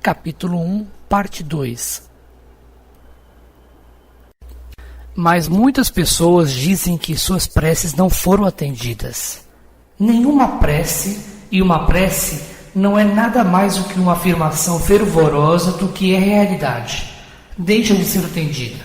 Capítulo 1, Parte 2. Mas muitas pessoas dizem que suas preces não foram atendidas. Nenhuma prece, e uma prece não é nada mais do que uma afirmação fervorosa do que é realidade, deixa de ser atendida.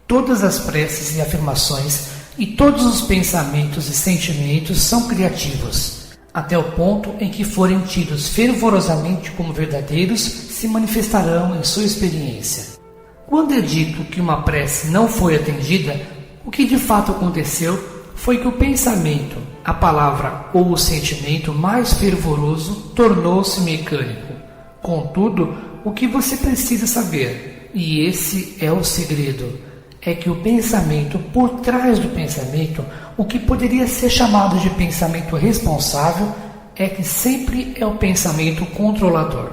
Todas as preces e afirmações e todos os pensamentos e sentimentos são criativos, até o ponto em que forem tidos fervorosamente como verdadeiros, se manifestarão em sua experiência. Quando é dito que uma prece não foi atendida, o que de fato aconteceu foi que o pensamento, a palavra ou o sentimento mais fervoroso tornou-se mecânico. Contudo, o que você precisa saber, e esse é o segredo, é que o pensamento, por trás do pensamento, o que poderia ser chamado de pensamento responsável, é que sempre é o pensamento controlador.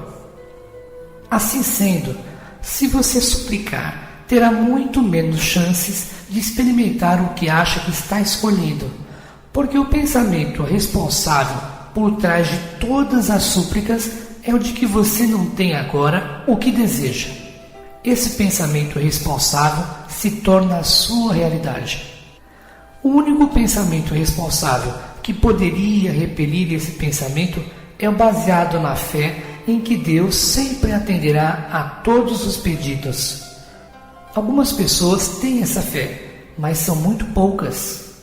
Assim sendo, se você suplicar, terá muito menos chances de experimentar o que acha que está escolhendo, porque o pensamento responsável por trás de todas as súplicas é o de que você não tem agora o que deseja. Esse pensamento responsável se torna a sua realidade. O único pensamento responsável que poderia repelir esse pensamento é o baseado na fé em que Deus sempre atenderá a todos os pedidos. Algumas pessoas têm essa fé, mas são muito poucas.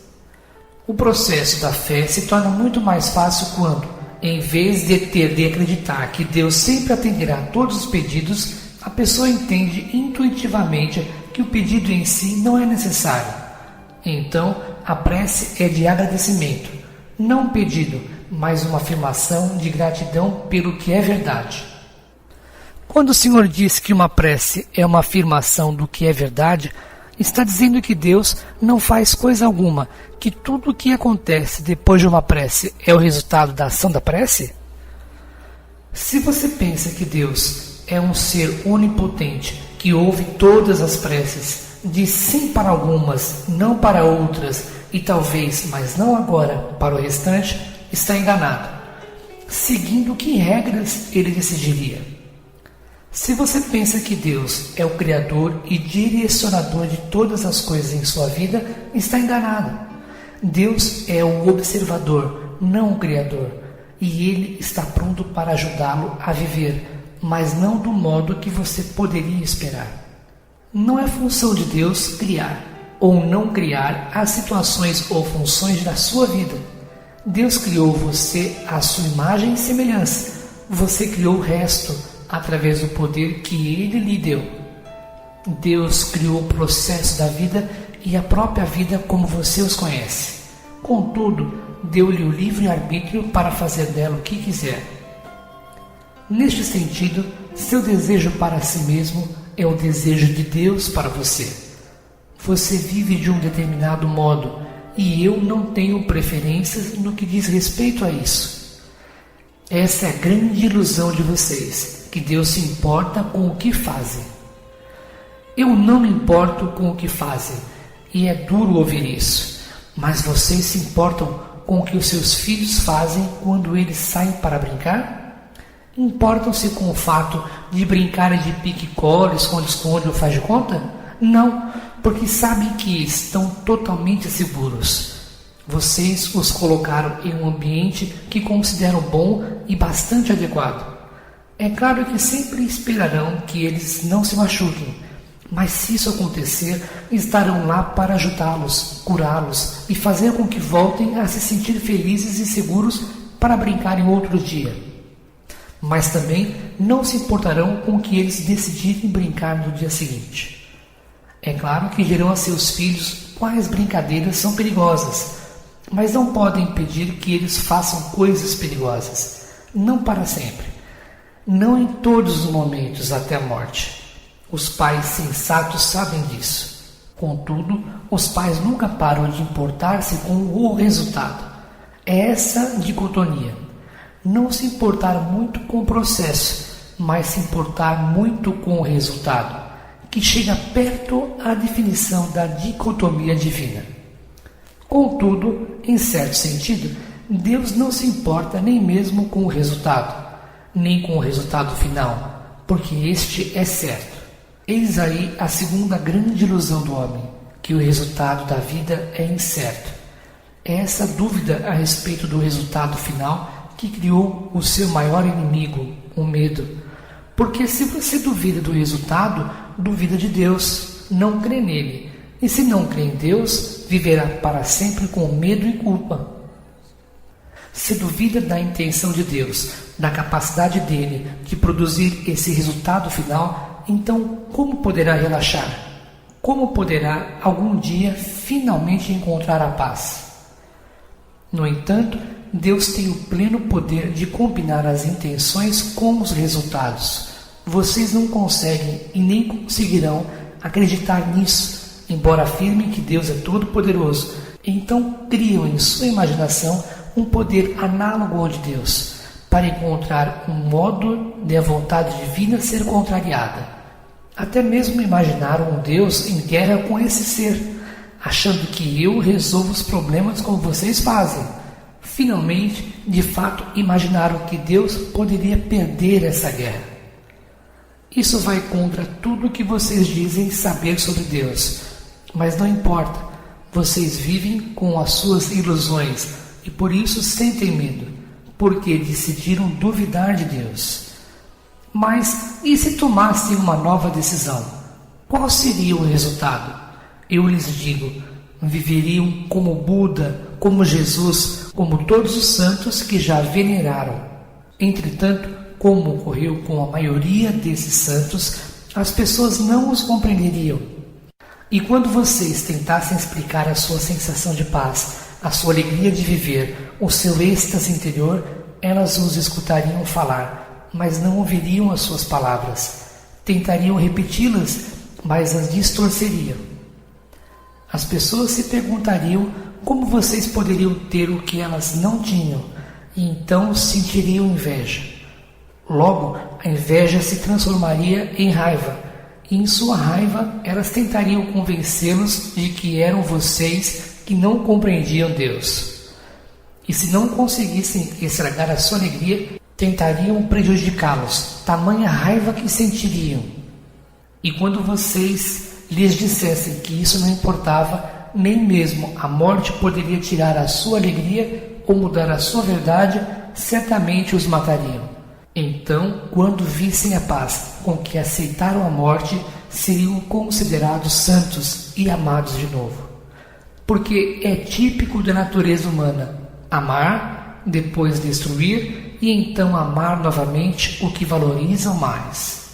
O processo da fé se torna muito mais fácil quando, em vez de ter de acreditar que Deus sempre atenderá a todos os pedidos, a pessoa entende intuitivamente que o pedido em si não é necessário. Então, a prece é de agradecimento, não um pedido, mas uma afirmação de gratidão pelo que é verdade. Quando o Senhor diz que uma prece é uma afirmação do que é verdade, está dizendo que Deus não faz coisa alguma, que tudo o que acontece depois de uma prece é o resultado da ação da prece? Se você pensa que Deus é um ser onipotente que ouve todas as preces, diz sim para algumas, não para outras, e talvez, mas não agora, para o restante, está enganado. Seguindo que regras ele decidiria? Se você pensa que Deus é o Criador e direcionador de todas as coisas em sua vida, está enganado. Deus é o observador, não o Criador, e Ele está pronto para ajudá-lo a viver, mas não do modo que você poderia esperar. Não é função de Deus criar ou não criar as situações ou funções da sua vida. Deus criou você à sua imagem e semelhança. Você criou o resto através do poder que Ele lhe deu. Deus criou o processo da vida e a própria vida como você os conhece. Contudo, deu-lhe o livre arbítrio para fazer dela o que quiser. Neste sentido, seu desejo para si mesmo é o desejo de Deus para você. Você vive de um determinado modo e eu não tenho preferências no que diz respeito a isso. Essa é a grande ilusão de vocês, que Deus se importa com o que fazem. Eu não me importo com o que fazem, e é duro ouvir isso, mas vocês se importam com o que os seus filhos fazem quando eles saem para brincar? Importam-se com o fato de brincarem de pique-cola, esconde-esconde ou faz de conta? Não, porque sabem que estão totalmente seguros. Vocês os colocaram em um ambiente que consideram bom e bastante adequado. É claro que sempre esperarão que eles não se machuquem, mas se isso acontecer, estarão lá para ajudá-los, curá-los e fazer com que voltem a se sentir felizes e seguros para brincar em outro dia. Mas também não se importarão com o que eles decidirem brincar no dia seguinte. É claro que dirão a seus filhos quais brincadeiras são perigosas, mas não podem impedir que eles façam coisas perigosas, não para sempre, não em todos os momentos até a morte. Os pais sensatos sabem disso. Contudo, os pais nunca param de importar-se com o resultado. É essa dicotomia. Não se importar muito com o processo, mas se importar muito com o resultado, que chega perto à definição da dicotomia divina. Contudo, em certo sentido, Deus não se importa nem mesmo com o resultado, nem com o resultado final, porque este é certo. Eis aí a segunda grande ilusão do homem, que o resultado da vida é incerto. É essa dúvida a respeito do resultado final que criou o seu maior inimigo, o medo. Porque se você duvida do resultado, duvida de Deus, não crê nele. E se não crê em Deus, viverá para sempre com medo e culpa. Se duvida da intenção de Deus, da capacidade dele de produzir esse resultado final, então como poderá relaxar? Como poderá algum dia finalmente encontrar a paz? No entanto, Deus tem o pleno poder de combinar as intenções com os resultados. Vocês não conseguem e nem conseguirão acreditar nisso, embora afirmem que Deus é todo-poderoso. Então criam em sua imaginação um poder análogo ao de Deus, para encontrar um modo de a vontade divina ser contrariada. Até mesmo imaginaram um Deus em guerra com esse ser, achando que eu resolvo os problemas como vocês fazem. Finalmente, de fato, imaginaram que Deus poderia perder essa guerra. Isso vai contra tudo o que vocês dizem saber sobre Deus. Mas não importa, vocês vivem com as suas ilusões e por isso sentem medo, porque decidiram duvidar de Deus. Mas e se tomassem uma nova decisão? Qual seria o resultado? Eu lhes digo, viveriam como Buda, como Jesus, como todos os santos que já veneraram. Entretanto, como ocorreu com a maioria desses santos, as pessoas não os compreenderiam. E quando vocês tentassem explicar a sua sensação de paz, a sua alegria de viver, o seu êxtase interior, elas os escutariam falar, mas não ouviriam as suas palavras. Tentariam repeti-las, mas as distorceriam. As pessoas se perguntariam como vocês poderiam ter o que elas não tinham, e então sentiriam inveja. Logo, a inveja se transformaria em raiva, e em sua raiva elas tentariam convencê-los de que eram vocês que não compreendiam Deus. E se não conseguissem estragar a sua alegria, tentariam prejudicá-los, tamanha raiva que sentiriam. E quando vocês lhes dissessem que isso não importava, nem mesmo a morte poderia tirar a sua alegria ou mudar a sua verdade, certamente os matariam. Então, quando vissem a paz com que aceitaram a morte, seriam considerados santos e amados de novo. Porque é típico da natureza humana amar, depois destruir e então amar novamente o que valorizam mais.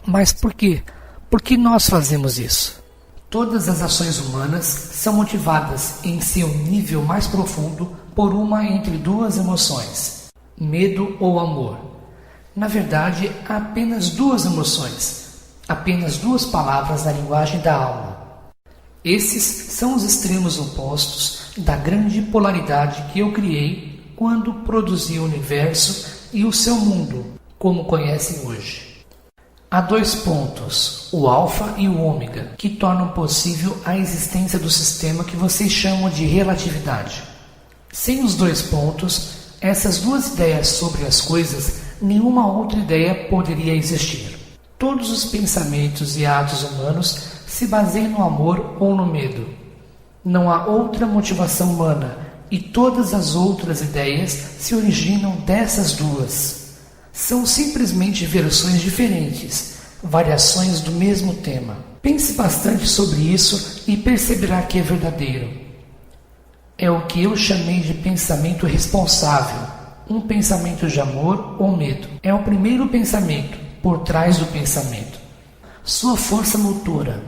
Mas por quê? Por que nós fazemos isso? Todas as ações humanas são motivadas em seu nível mais profundo por uma entre duas emoções, medo ou amor. Na verdade, há apenas duas emoções, apenas duas palavras na linguagem da alma. Esses são os extremos opostos da grande polaridade que eu criei quando produzi o universo e o seu mundo, como conhecem hoje. Há dois pontos, o alfa e o ômega, que tornam possível a existência do sistema que vocês chamam de relatividade. Sem os dois pontos, essas duas ideias sobre as coisas, nenhuma outra ideia poderia existir. Todos os pensamentos e atos humanos se baseiam no amor ou no medo. Não há outra motivação humana e todas as outras ideias se originam dessas duas. São simplesmente versões diferentes, variações do mesmo tema. Pense bastante sobre isso e perceberá que é verdadeiro. É o que eu chamei de pensamento responsável, um pensamento de amor ou medo. É o primeiro pensamento, por trás do pensamento. Sua força motora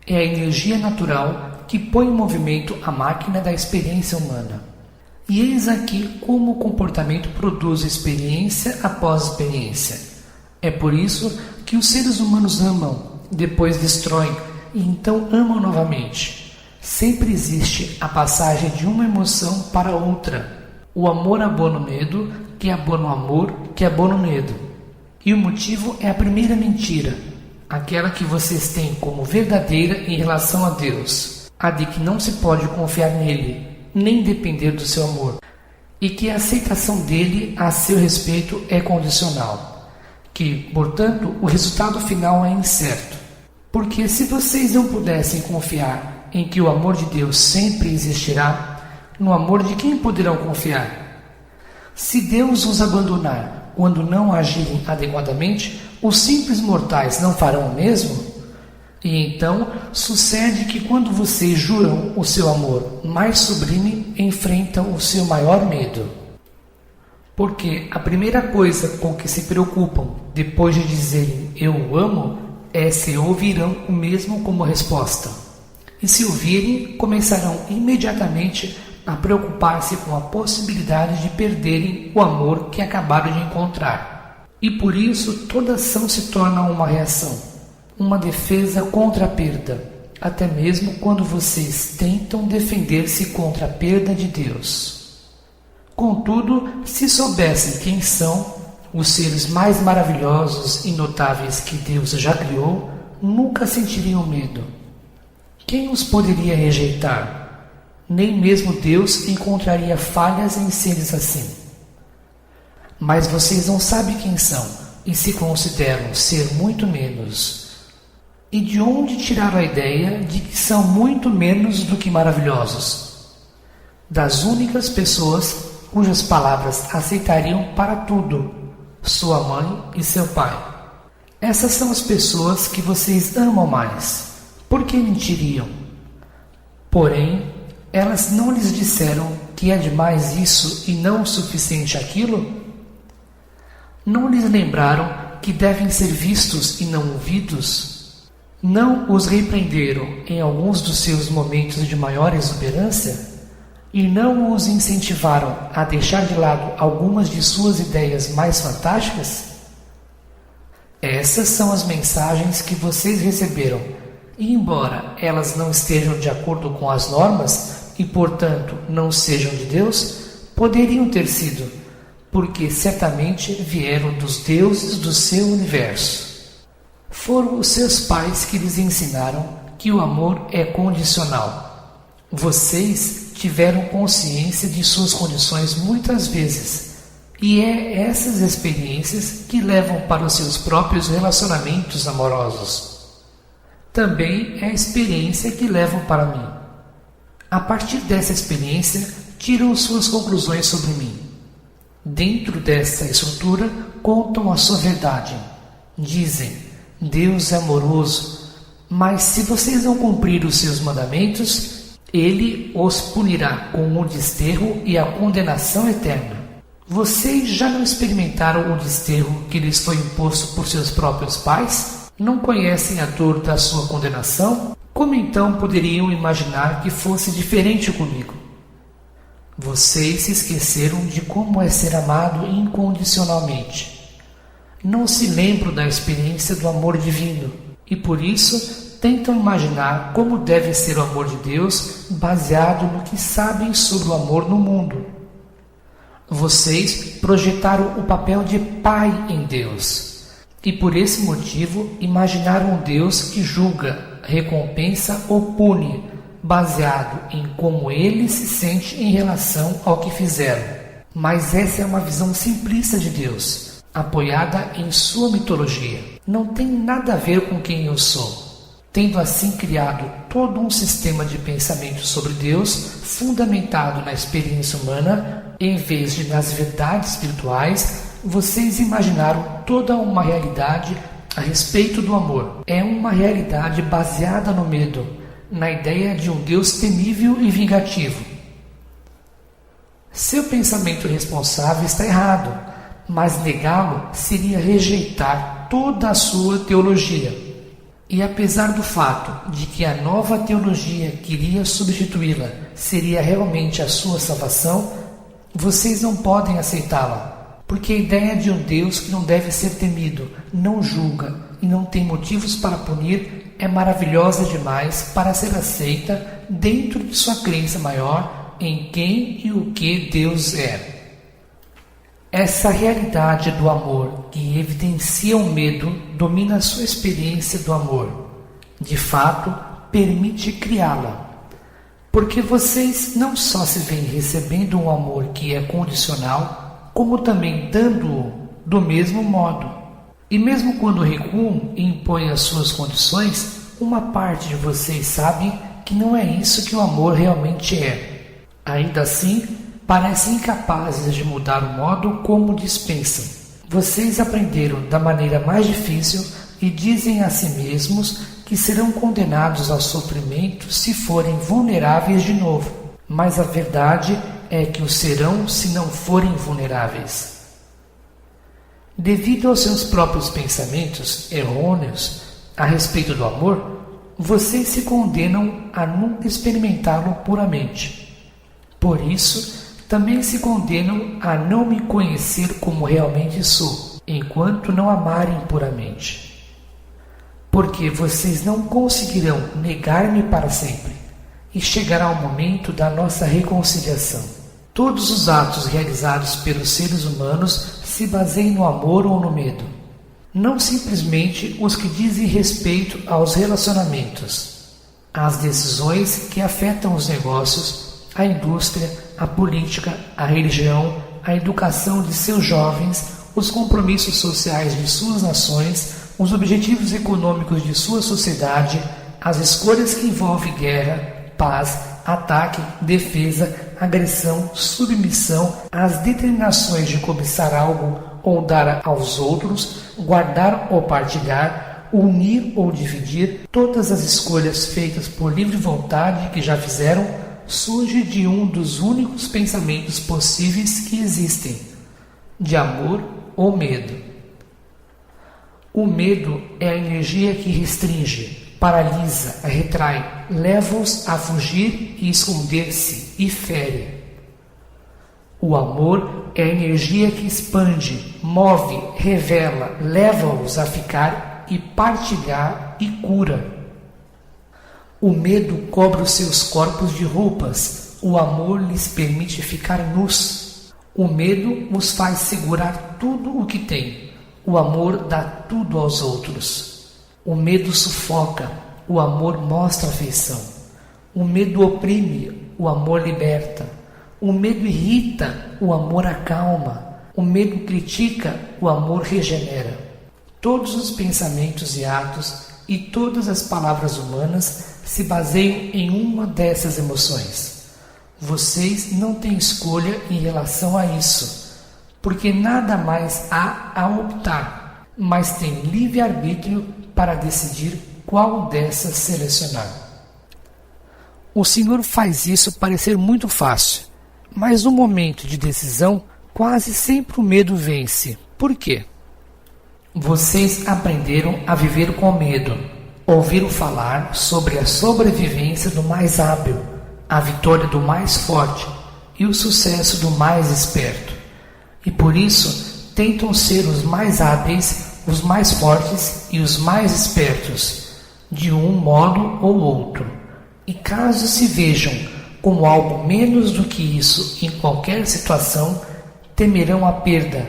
é a energia natural que põe em movimento a máquina da experiência humana. E eis aqui como o comportamento produz experiência após experiência. É por isso que os seres humanos amam, depois destroem e então amam novamente. Sempre existe a passagem de uma emoção para outra. O amor abona o medo, que abona o amor, que abona o medo. E o motivo é a primeira mentira, aquela que vocês têm como verdadeira em relação a Deus, a de que não se pode confiar nele, nem depender do seu amor, e que a aceitação dele a seu respeito é condicional, que, portanto, o resultado final é incerto. Porque se vocês não pudessem confiar em que o amor de Deus sempre existirá, no amor de quem poderão confiar? Se Deus os abandonar quando não agirem adequadamente, os simples mortais não farão o mesmo? E então sucede que quando vocês juram o seu amor mais sublime, enfrentam o seu maior medo. Porque a primeira coisa com que se preocupam depois de dizerem eu o amo é se ouvirão o mesmo como resposta. E se ouvirem, começarão imediatamente a preocupar-se com a possibilidade de perderem o amor que acabaram de encontrar. E por isso toda ação se torna uma reação, uma defesa contra a perda, até mesmo quando vocês tentam defender-se contra a perda de Deus. Contudo, se soubessem quem são os seres mais maravilhosos e notáveis que Deus já criou, nunca sentiriam medo. Quem os poderia rejeitar? Nem mesmo Deus encontraria falhas em seres assim. Mas vocês não sabem quem são e se consideram ser muito menos. E de onde tiraram a ideia de que são muito menos do que maravilhosos? Das únicas pessoas cujas palavras aceitariam para tudo, sua mãe e seu pai. Essas são as pessoas que vocês amam mais. Por que mentiriam? Porém, elas não lhes disseram que é demais isso e não o suficiente aquilo? Não lhes lembraram que devem ser vistos e não ouvidos? Não os repreenderam em alguns dos seus momentos de maior exuberância? E não os incentivaram a deixar de lado algumas de suas ideias mais fantásticas? Essas são as mensagens que vocês receberam, e embora elas não estejam de acordo com as normas e, portanto, não sejam de Deus, poderiam ter sido, porque certamente vieram dos deuses do seu universo. Foram os seus pais que lhes ensinaram que o amor é condicional. Vocês tiveram consciência de suas condições muitas vezes, e é essas experiências que levam para os seus próprios relacionamentos amorosos. Também é a experiência que levam para mim. A partir dessa experiência, tiram suas conclusões sobre mim. Dentro dessa estrutura, contam a sua verdade. Dizem, Deus é amoroso, mas se vocês não cumprirem os seus mandamentos, Ele os punirá com o desterro e a condenação eterna. Vocês já não experimentaram o desterro que lhes foi imposto por seus próprios pais? Não conhecem a dor da sua condenação? Como então poderiam imaginar que fosse diferente comigo? Vocês se esqueceram de como é ser amado incondicionalmente. Não se lembram da experiência do amor divino e por isso tentam imaginar como deve ser o amor de Deus baseado no que sabem sobre o amor no mundo. Vocês projetaram o papel de pai em Deus. E por esse motivo imaginaram um Deus que julga, recompensa ou pune, baseado em como ele se sente em relação ao que fizeram. Mas essa é uma visão simplista de Deus, apoiada em sua mitologia. Não tem nada a ver com quem eu sou. Tendo assim criado todo um sistema de pensamento sobre Deus, fundamentado na experiência humana, em vez de nas verdades espirituais, vocês imaginaram toda uma realidade a respeito do amor. É uma realidade baseada no medo, na ideia de um Deus temível e vingativo. Seu pensamento responsável está errado, mas negá-lo seria rejeitar toda a sua teologia. E apesar do fato de que a nova teologia que iria substituí-la seria realmente a sua salvação, vocês não podem aceitá-la. Porque a ideia de um Deus que não deve ser temido, não julga e não tem motivos para punir é maravilhosa demais para ser aceita dentro de sua crença maior em quem e o que Deus é. Essa realidade do amor que evidencia o medo domina a sua experiência do amor. De fato, permite criá-la. Porque vocês não só se veem recebendo um amor que é condicional, como também dando-o do mesmo modo. E mesmo quando recuam e impõem as suas condições, uma parte de vocês sabe que não é isso que o amor realmente é. Ainda assim, parecem incapazes de mudar o modo como dispensam. Vocês aprenderam da maneira mais difícil e dizem a si mesmos que serão condenados ao sofrimento se forem vulneráveis de novo. Mas a verdade é que o serão se não forem vulneráveis. Devido aos seus próprios pensamentos errôneos a respeito do amor, vocês se condenam a nunca experimentá-lo puramente. Por isso, também se condenam a não me conhecer como realmente sou, enquanto não amarem puramente. Porque vocês não conseguirão negar-me para sempre, e chegará o momento da nossa reconciliação. Todos os atos realizados pelos seres humanos se baseiam no amor ou no medo. Não simplesmente os que dizem respeito aos relacionamentos, às decisões que afetam os negócios, a indústria, a política, a religião, a educação de seus jovens, os compromissos sociais de suas nações, os objetivos econômicos de sua sociedade, as escolhas que envolvem guerra, paz, ataque, defesa, agressão, submissão, as determinações de cobiçar algo ou dar aos outros, guardar ou partilhar, unir ou dividir, todas as escolhas feitas por livre vontade que já fizeram, surge de um dos únicos pensamentos possíveis que existem, de amor ou medo. O medo é a energia que restringe, paralisa, retrai, leva-os a fugir e esconder-se e fere. O amor é a energia que expande, move, revela, leva-os a ficar e partilhar e cura. O medo cobre os seus corpos de roupas, o amor lhes permite ficar nus. O medo os faz segurar tudo o que tem, o amor dá tudo aos outros. O medo sufoca, o amor mostra afeição. O medo oprime, o amor liberta. O medo irrita, o amor acalma. O medo critica, o amor regenera. Todos os pensamentos e atos e todas as palavras humanas se baseiam em uma dessas emoções. Vocês não têm escolha em relação a isso, porque nada mais há a optar, mas têm livre-arbítrio para decidir qual dessas selecionar. O Senhor faz isso parecer muito fácil, mas no momento de decisão, quase sempre o medo vence. Por quê? Vocês aprenderam a viver com medo. Ouviram falar sobre a sobrevivência do mais hábil, a vitória do mais forte e o sucesso do mais esperto. E por isso tentam ser os mais hábeis, os mais fortes e os mais espertos, de um modo ou outro. E caso se vejam como algo menos do que isso em qualquer situação, temerão a perda,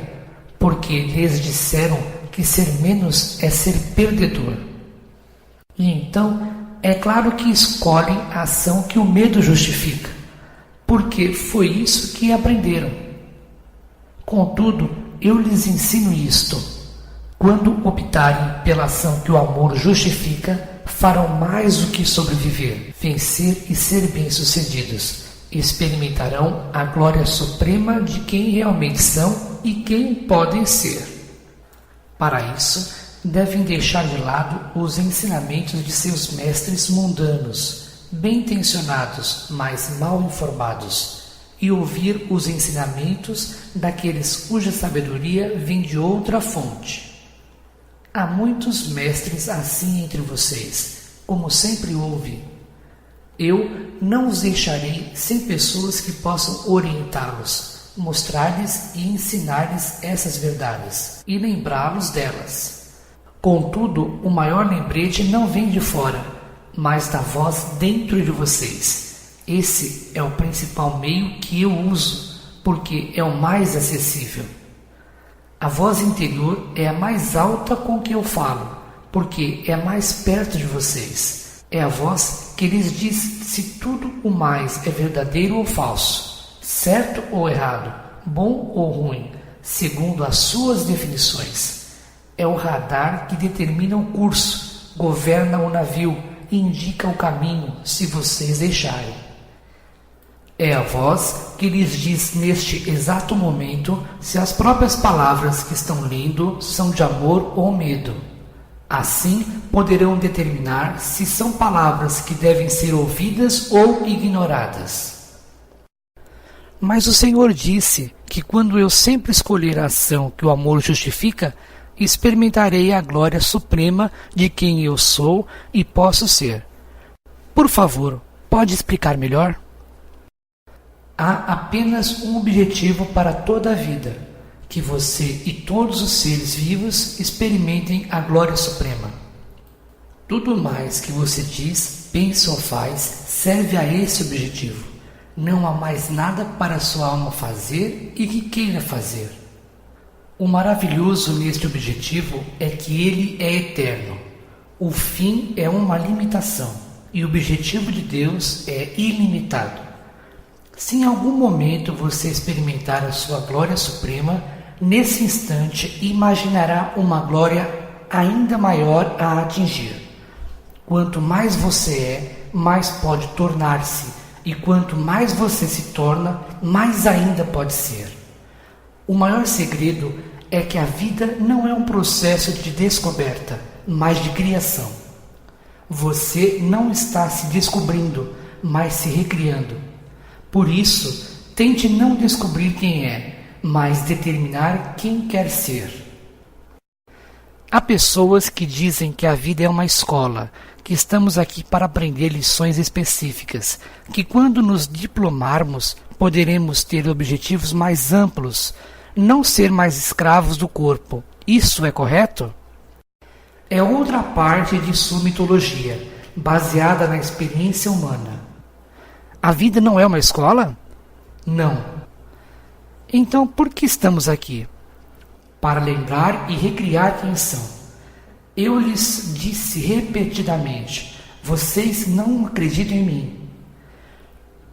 porque lhes disseram que ser menos é ser perdedor. E então, é claro que escolhem a ação que o medo justifica, porque foi isso que aprenderam. Contudo, eu lhes ensino isto. Quando optarem pela ação que o amor justifica, farão mais do que sobreviver, vencer e ser bem-sucedidos. Experimentarão a glória suprema de quem realmente são e quem podem ser. Para isso, devem deixar de lado os ensinamentos de seus mestres mundanos, bem-intencionados, mas mal informados, e ouvir os ensinamentos daqueles cuja sabedoria vem de outra fonte. Há muitos mestres assim entre vocês, como sempre houve. Eu não os deixarei sem pessoas que possam orientá-los, mostrar-lhes e ensinar-lhes essas verdades, e lembrá-los delas. Contudo, o maior lembrete não vem de fora, mas da voz dentro de vocês. Esse é o principal meio que eu uso, porque é o mais acessível. A voz interior é a mais alta com que eu falo, porque é mais perto de vocês. É a voz que lhes diz se tudo o mais é verdadeiro ou falso, certo ou errado, bom ou ruim, segundo as suas definições. É o radar que determina o curso, governa o navio e indica o caminho se vocês deixarem. É a voz que lhes diz neste exato momento se as próprias palavras que estão lendo são de amor ou medo. Assim, poderão determinar se são palavras que devem ser ouvidas ou ignoradas. Mas o Senhor disse que quando eu sempre escolher a ação que o amor justifica, experimentarei a glória suprema de quem eu sou e posso ser. Por favor, pode explicar melhor? Há apenas um objetivo para toda a vida, que você e todos os seres vivos experimentem a glória suprema. Tudo mais que você diz, pensa ou faz serve a esse objetivo. Não há mais nada para sua alma fazer e que queira fazer. O maravilhoso neste objetivo é que ele é eterno. O fim é uma limitação e o objetivo de Deus é ilimitado. Se em algum momento você experimentar a sua glória suprema, nesse instante imaginará uma glória ainda maior a atingir. Quanto mais você é, mais pode tornar-se, e quanto mais você se torna, mais ainda pode ser. O maior segredo é que a vida não é um processo de descoberta, mas de criação. Você não está se descobrindo, mas se recriando. Por isso, tente não descobrir quem é, mas determinar quem quer ser. Há pessoas que dizem que a vida é uma escola, que estamos aqui para aprender lições específicas, que quando nos diplomarmos poderemos ter objetivos mais amplos, não ser mais escravos do corpo. Isso é correto? É outra parte de sua mitologia, baseada na experiência humana. A vida não é uma escola? Não. Então, por que estamos aqui? Para lembrar e recriar quem são. Eu lhes disse repetidamente, vocês não acreditam em mim.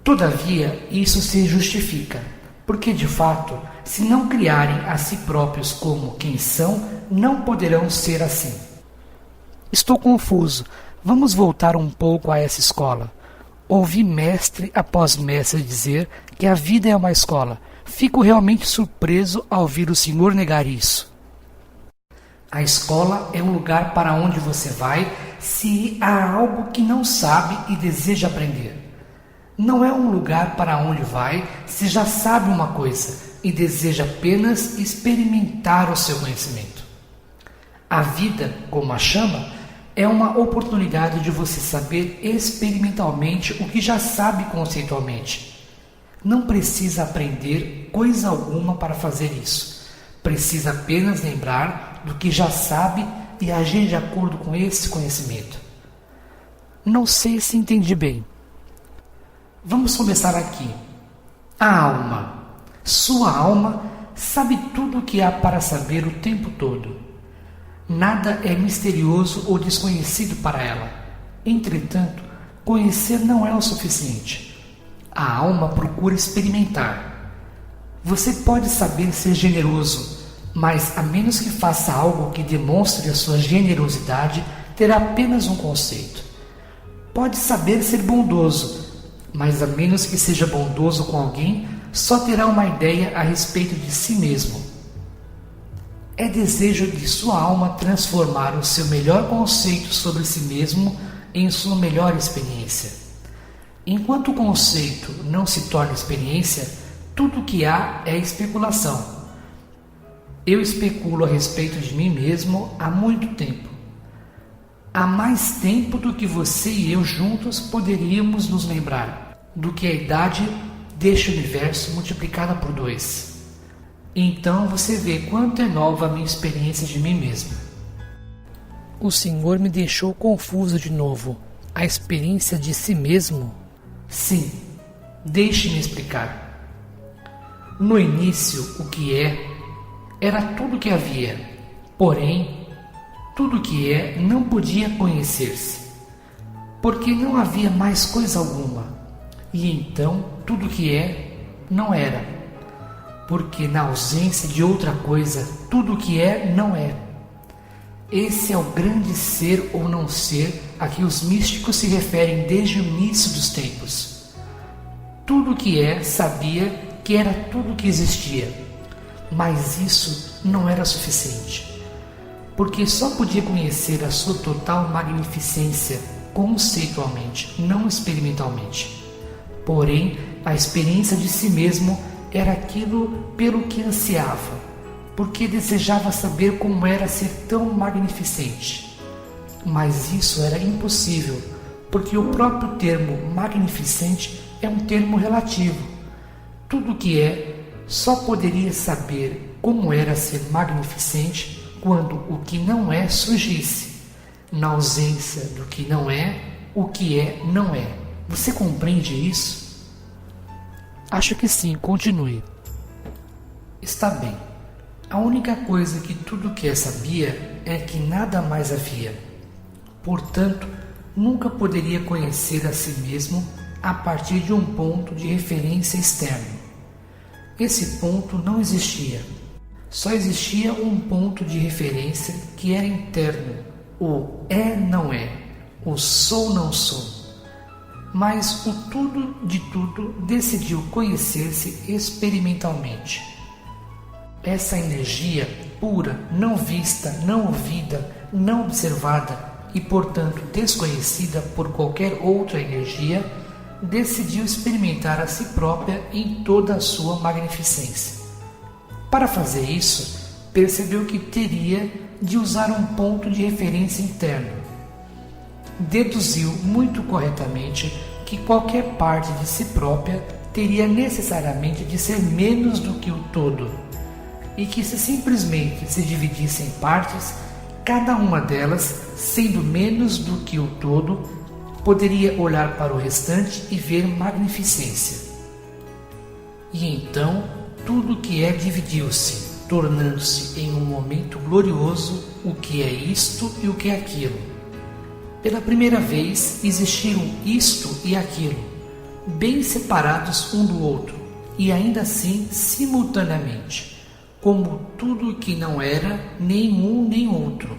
Todavia, isso se justifica, porque de fato, se não criarem a si próprios como quem são, não poderão ser assim. Estou confuso. Vamos voltar um pouco a essa escola. Ouvi mestre após mestre dizer que a vida é uma escola. Fico realmente surpreso ao ouvir o senhor negar isso. A escola é um lugar para onde você vai se há algo que não sabe e deseja aprender. Não é um lugar para onde vai se já sabe uma coisa e deseja apenas experimentar o seu conhecimento. A vida, como a chama, é uma oportunidade de você saber experimentalmente o que já sabe conceitualmente. Não precisa aprender coisa alguma para fazer isso. Precisa apenas lembrar do que já sabe e agir de acordo com esse conhecimento. Não sei se entendi bem. Vamos começar aqui. A alma. Sua alma sabe tudo o que há para saber o tempo todo. Nada é misterioso ou desconhecido para ela. Entretanto, conhecer não é o suficiente. A alma procura experimentar. Você pode saber ser generoso, mas a menos que faça algo que demonstre a sua generosidade, terá apenas um conceito. Pode saber ser bondoso, mas a menos que seja bondoso com alguém, só terá uma ideia a respeito de si mesmo. É desejo de sua alma transformar o seu melhor conceito sobre si mesmo em sua melhor experiência. Enquanto o conceito não se torna experiência, tudo o que há é especulação. Eu especulo a respeito de mim mesmo há muito tempo. Há mais tempo do que você e eu juntos poderíamos nos lembrar, do que a idade deste universo multiplicada por 2. Então você vê quanto é nova a minha experiência de mim mesmo. O Senhor me deixou confuso de novo. A experiência de si mesmo? Sim, deixe-me explicar. No início, o que era tudo o que havia. Porém, tudo o que não podia conhecer-se, porque não havia mais coisa alguma. E então, tudo o que não era. Porque na ausência de outra coisa, tudo o que não é. Esse é o grande ser ou não ser a que os místicos se referem desde o início dos tempos. Tudo que é sabia que era tudo que existia, mas isso não era suficiente, porque só podia conhecer a sua total magnificência conceitualmente, não experimentalmente. Porém, a experiência de si mesmo era aquilo pelo que ansiava, porque desejava saber como era ser tão magnificente. Mas isso era impossível, porque o próprio termo magnificente é um termo relativo. Tudo que é só poderia saber como era ser magnificente quando o que não é surgisse. Na ausência do que não é, o que é não é. Você compreende isso? Acho que sim, continue. Está bem. A única coisa que tudo que é sabia é que nada mais havia. Portanto, nunca poderia conhecer a si mesmo a partir de um ponto de referência externo. Esse ponto não existia. Só existia um ponto de referência que era interno, o é não é, o sou não sou. Mas o tudo de tudo decidiu conhecer-se experimentalmente. Essa energia pura, não vista, não ouvida, não observada e, portanto, desconhecida por qualquer outra energia, decidiu experimentar a si própria em toda a sua magnificência. Para fazer isso, percebeu que teria de usar um ponto de referência interno. Deduziu muito corretamente que qualquer parte de si própria teria necessariamente de ser menos do que o todo, e que se simplesmente se dividisse em partes, cada uma delas, sendo menos do que o todo, poderia olhar para o restante e ver magnificência. E então tudo que é dividiu-se, tornando-se em um momento glorioso o que é isto e o que é aquilo. Pela primeira vez existiram isto e aquilo, bem separados um do outro, e ainda assim simultaneamente, como tudo que não era nem um nem outro.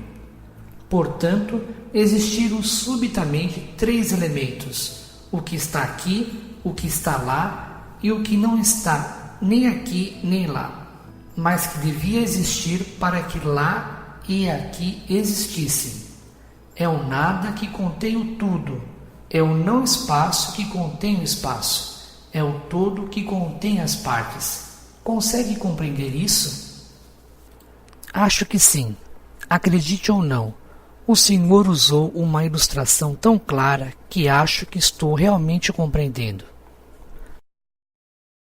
Portanto, existiram subitamente três elementos: o que está aqui, o que está lá e o que não está nem aqui nem lá, mas que devia existir para que lá e aqui existissem. É o nada que contém o tudo, é o não espaço que contém o espaço, é o todo que contém as partes. Consegue compreender isso? Acho que sim. Acredite ou não, o senhor usou uma ilustração tão clara que acho que estou realmente compreendendo.